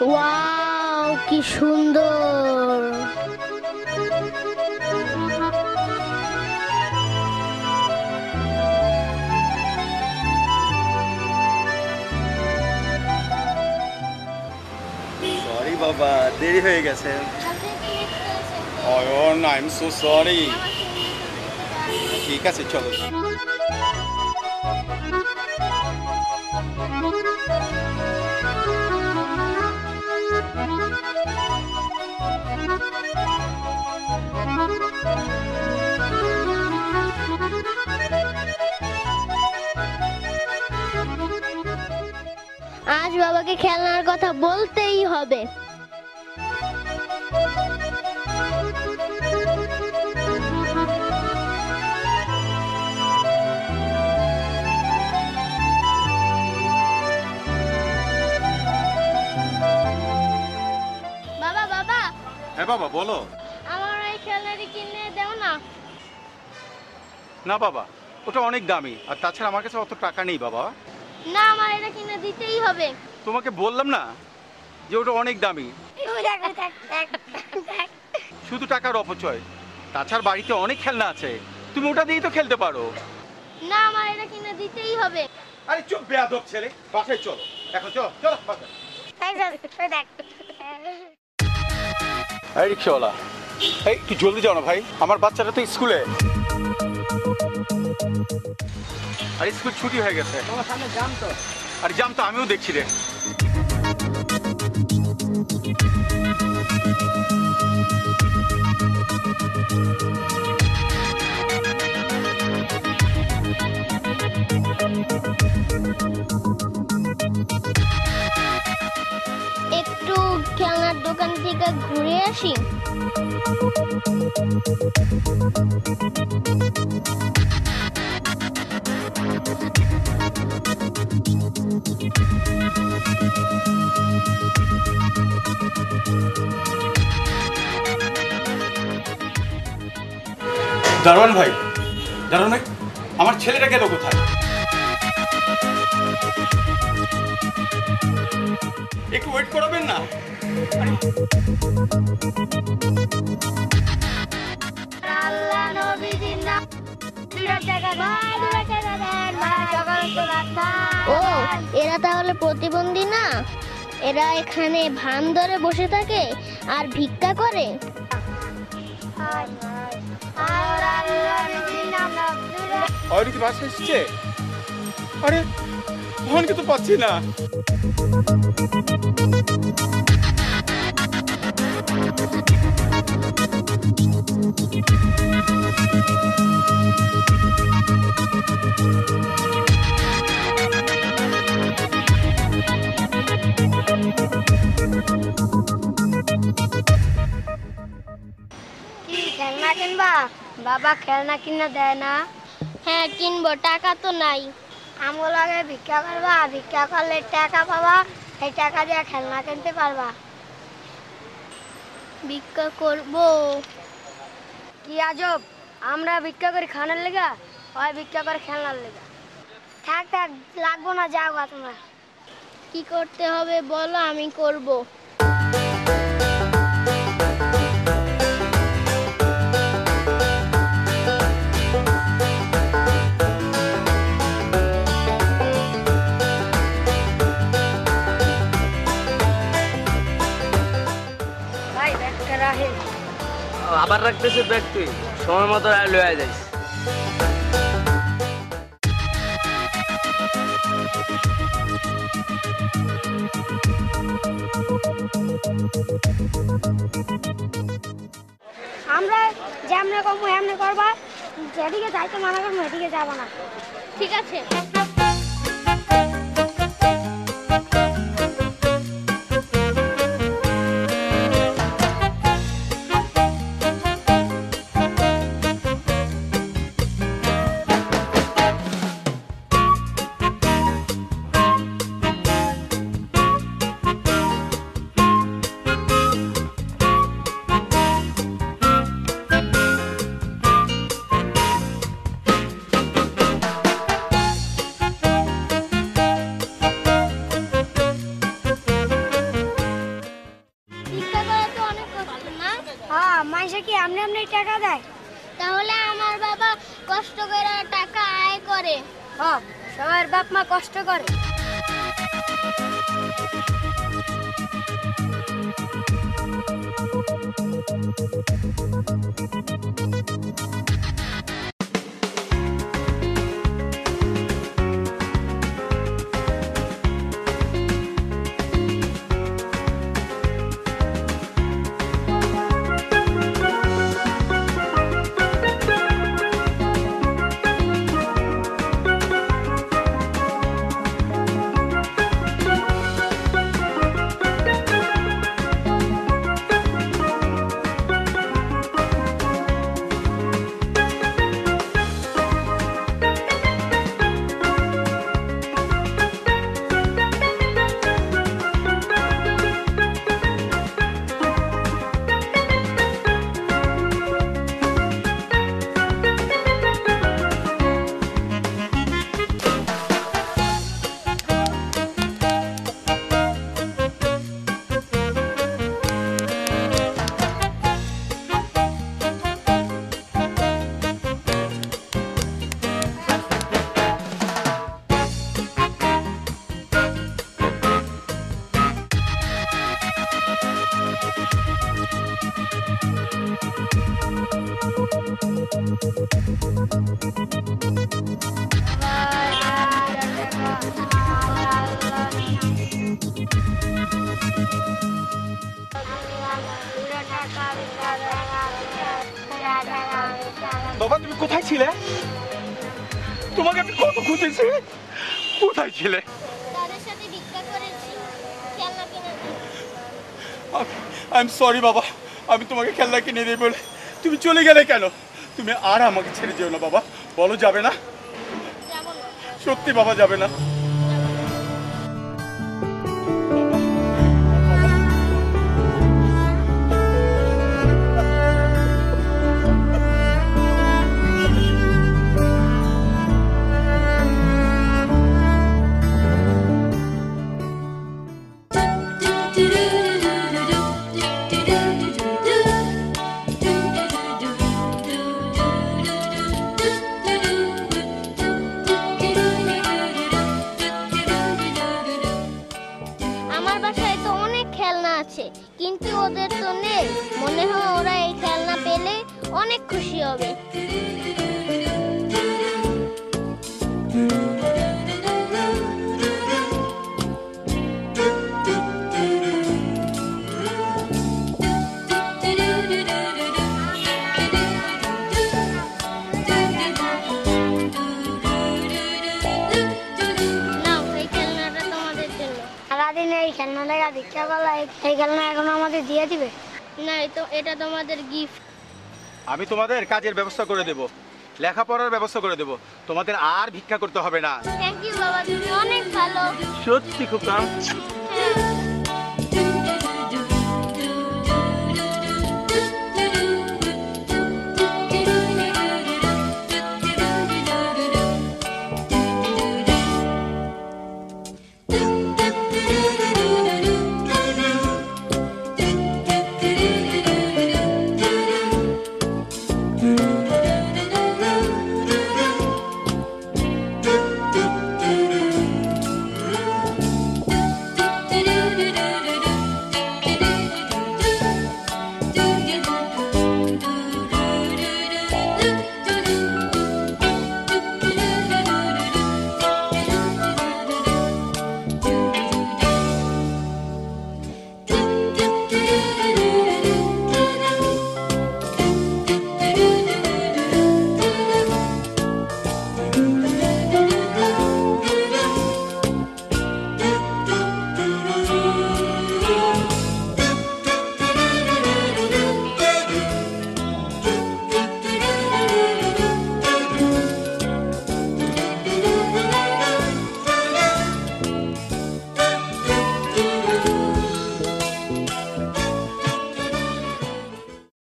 Wow, কি সুন্দর! Sorry বাবা, দেরি হয়ে গেছে। Ayan, I am so sorry. ঠিক আছে, চলো। আজ বাবাকে খেলনার কথা বলতেই হবে। বাবা বাবা, হ্যাঁ বাবা, বলো। আমার এই খেলনাটি কিনে দাও না। না বাবা, ওটা অনেক দামি, আর তাছাড়া আমার কাছে অত টাকা নেই বাবা। না, আমার এটা কিনে দিতেই হবে। তোমাকে বললাম না যে ওটা অনেক দামি। শুধু টাকার অপচয়, তাছাড়া বাড়িতে অনেক খেলনা আছে, তুমি ওটা দিয়েই তো খেলতে পারো। না, আমার এটা কিনে দিতেই হবে। আরে চুপ বেয়াদব ছেলে, বাসায় চলো এখন, চলো চলো বাসায়। এই রিক্সাওয়ালা, এই একটু জলদি যাও না ভাই, আমার বাচ্চাটা তো স্কুলে। আর স্কুল ছুটি হয়ে গেছে। তোমার সামনে জাম তো। আর জাম তো আমিও দেখছি রে। একটু খেলনার দোকান থেকে ঘুরে আসি। দারোয়ান ভাই, দারোয়ান ভাই, আমার ছেলেটা গেল কোথায়? একটু ওয়েট করাবেন না? ও, এরা তাহলে প্রতিবন্ধী না? এরা এখানে ভান ধরে বসে থাকে আর ভিক্ষা করে? অয়ন কি বাসা এসছে? আরে অয়নকে তো পাচ্ছি না। কি খেলনা কিনবা? বাবা খেলনা কিনা দেয় না। হ্যাঁ কিনবো, টাকা তো নাই। আমার লাগে ভিক্ষা করবা, ভিক্ষা করলে টাকা পাবা, এই টাকা দিয়ে খেলনা কিনতে পারবা। ভিক্ষা করবো? কি আজব, আমরা ভিক্ষা করে খানার লেগা, হয় ভিক্ষা করে খেলনার লেগা। থাক থাক, লাগবো না, যাও গা তোমরা। কি করতে হবে বলো, আমি করবো। আবার রাখতেছে ব্যাগ, তুই সময় মতো লয়ে যাইস। আমরা যেমনে কম এমনি করবা, যেদিকে যাইতে মানা করবো এদিকে যাবো না। ঠিক আছে। মানুষে কি এমনি এমনি টাকা দেয়? তাহলে আমার বাবা কষ্ট করে টাকা আয় করে। হ্যাঁ, সবার বাপ মা কষ্ট করে। বাবা তুমি কোথায় ছিলে? তোমাকে আমি কত খুঁজেছি, কোথায় ছিলে? তাদের সাথে ভিক্ষা করেছি, খেলনা কিনেছি। আই এম সরি বাবা, আমি তোমাকে খেলনা কিনে দিই বলে তুমি চলে গেলে কেন? তুমি আর আমাকে ছেড়ে যেও না বাবা, বলো যাবে না? যাবো না। সত্যি বাবা যাবে না? আমার বাসায় তো অনেক খেলনা আছে, কিন্তু ওদের তো নেই। মনে হয় ওরা এই খেলনা পেলে অনেক খুশি হবে। নাও, এই খেলনাটা তোমাদের জন্য। সারাদিন এই খেলনা লেগা ভিক্ষা করলে এই খেলনা এখন আমাদের দিয়ে দিবে না? এটা তোমাদের গিফট। আমি তোমাদের কাজের ব্যবস্থা করে দেব, লেখাপড়ার ব্যবস্থা করে দেব, তোমাদের আর ভিক্ষা করতে হবে না। থ্যাংক ইউ বাবা, তুমি অনেক ভালো। সত্যি খোকা।